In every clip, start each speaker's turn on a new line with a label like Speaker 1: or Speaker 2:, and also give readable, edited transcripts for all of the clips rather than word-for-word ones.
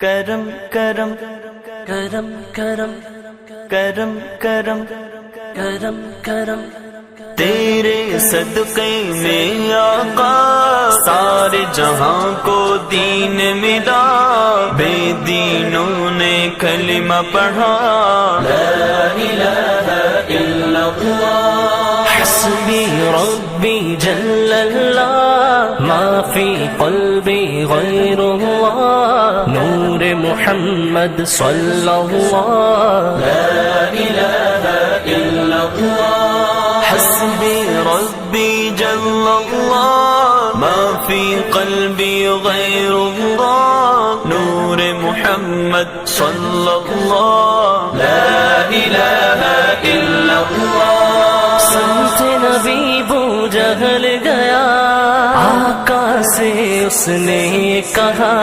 Speaker 1: کرم کرم
Speaker 2: کرم کرم
Speaker 1: کرم کرم
Speaker 2: کرم کرم
Speaker 1: تیرے صدقے میں آقا سارے جہاں کو دین ملا، بے دینوں نے کلمہ پڑھا،
Speaker 2: لا الہ الا اللہ حسبی ربی جل اللہ ما فی قلبی غیر اللہ نور محمد صلی اللہ لا الہ الا اللہ
Speaker 1: حسبی ربی جل اللہ ما فی قلبی غیر اللہ نور محمد صلی اللہ
Speaker 2: لا الہ الا اللہ سمت نبی بو جہل گیا، آقا سے اس نے کہا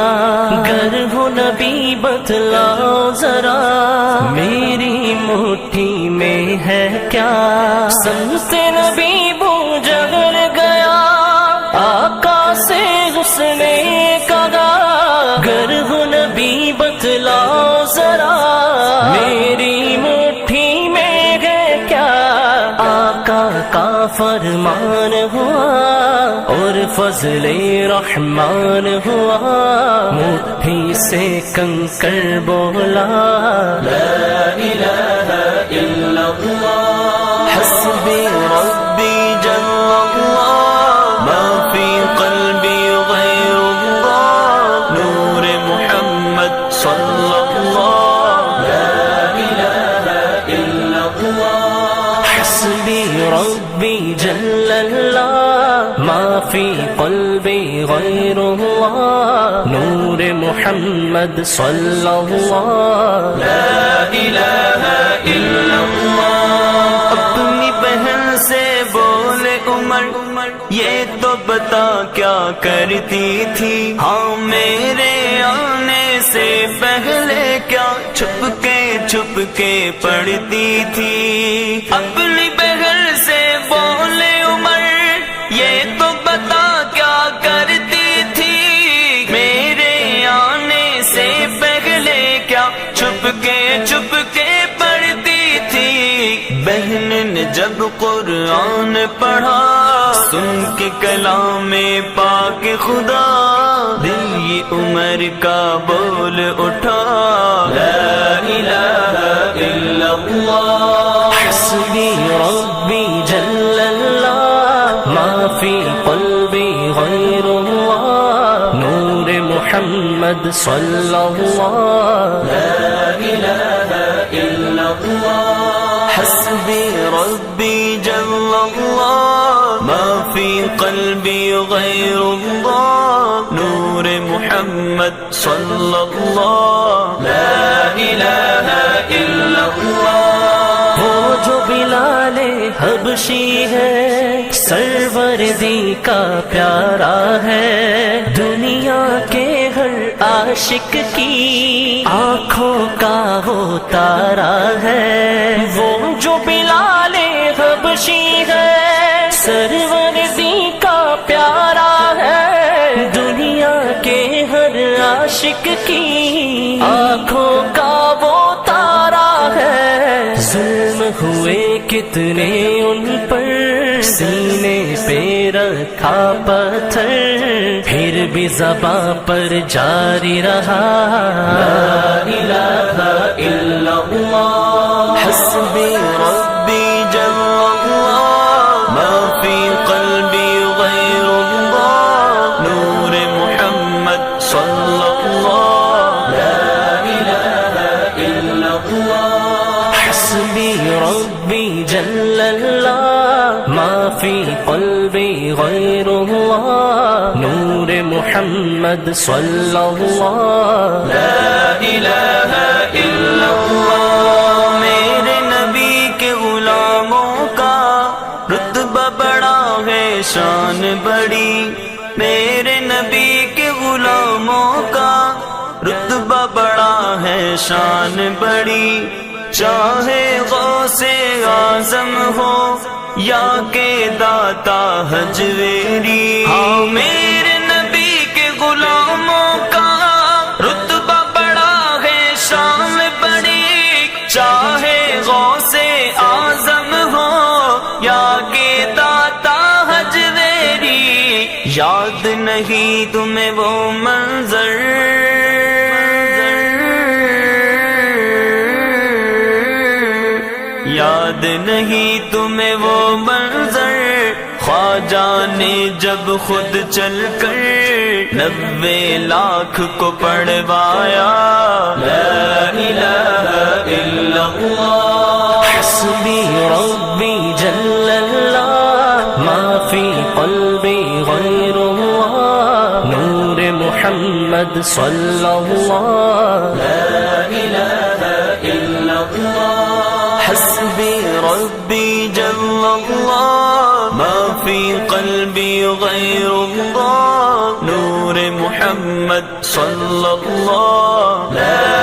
Speaker 2: گر ہو نبی بتلاؤ ذرا میری مٹھی میں ہے کیا، سمت نبی بو جہل گیا، آقا سے اس نے کہا گر ہو نبی بتلاؤ ذرا میری مٹھی میں ہے کیا، آقا کا فرمان ہوا اور فضل رحمان ہوا، مٹھی سے کنکر بولا لا الہ الا اللہ
Speaker 1: حسبی ربی جل اللہ ما فی قلبی غیر اللہ نور محمد صلی اللہ
Speaker 2: لا الہ الا اللہ حسبی ربی جل اللہ ما فی قلبی غیر اللہ نور محمد صلی اللہ لا الہ الا اللہ
Speaker 1: اپنی بہن سے بولے عمر یہ تو بتا کیا کرتی تھی، ہاں میرے آنے سے پہلے کیا چھپ کے پڑھتی تھی، اپنی بہن سے بولے عمر یہ تو بتا کیا کرتی تھی، میرے آنے سے پہلے کیا چھپ کے پڑھتی تھی، بہن نے جب قرآن پڑھا سن کے کلام پاک خدا دل یہ عمر کا بول اٹھا
Speaker 2: لا الہ الا اللہ حسبی ربی جل اللہ ما فی قلبی غیر اللہ نور محمد صلی اللہ لا الہ الا اللہ
Speaker 1: حسبی ربی جل اللہ ما فی قلبی غیر اللہ نور محمد صلی اللہ
Speaker 2: لا الہ الا اللہ وہ جو بلال حبشی ہے سروردی کا پیارا ہے، دنیا کے ہر عاشق کی آنکھوں کا وہ تارا ہے، وہ جو بلال حبشی ہے سروردی کا پیارا ہے، دنیا کے ہر عاشق کی آنکھوں کا وہ تارا ہے، ظلم ہوئے کتنے ان پر سینے پہ رکھا پتھر پھر بھی زباں پر جاری رہا لا الہ الا اللہ
Speaker 1: حسبی ربی جل اللہ ما فی قلبی غیر اللہ نور محمد صلی اللہ
Speaker 2: لا الہ الا اللہ حسبی ربی جل اللہ ما فی قلبی غیر اللہ نور محمد صلی اللہ لا الہ الا اللہ
Speaker 1: میرے نبی کے غلاموں کا رتبہ بڑا ہے شان بڑی، میرے نبی کے غلاموں کا رتبہ بڑا ہے شان بڑی، چاہے غوث اعظم ہو یا کہ داتا حجویری، ہاں میرے نبی کے غلاموں کا رتبہ بڑا نہیں تمہیں وہ منظر یاد نہیں تمہیں وہ منظر خواجہ نے جب خود چل کر 90 لاکھ کو پڑھوایا لا الہ الا اللہ
Speaker 2: حسبی ربی جل اللہ ما فی قلبی غیر اللہ نور محمد صلی اللہ
Speaker 1: لا الہ الا اللہ حسبی ربی جل اللہ ما فی قلبی غیر اللہ نور محمد صلی اللہ لا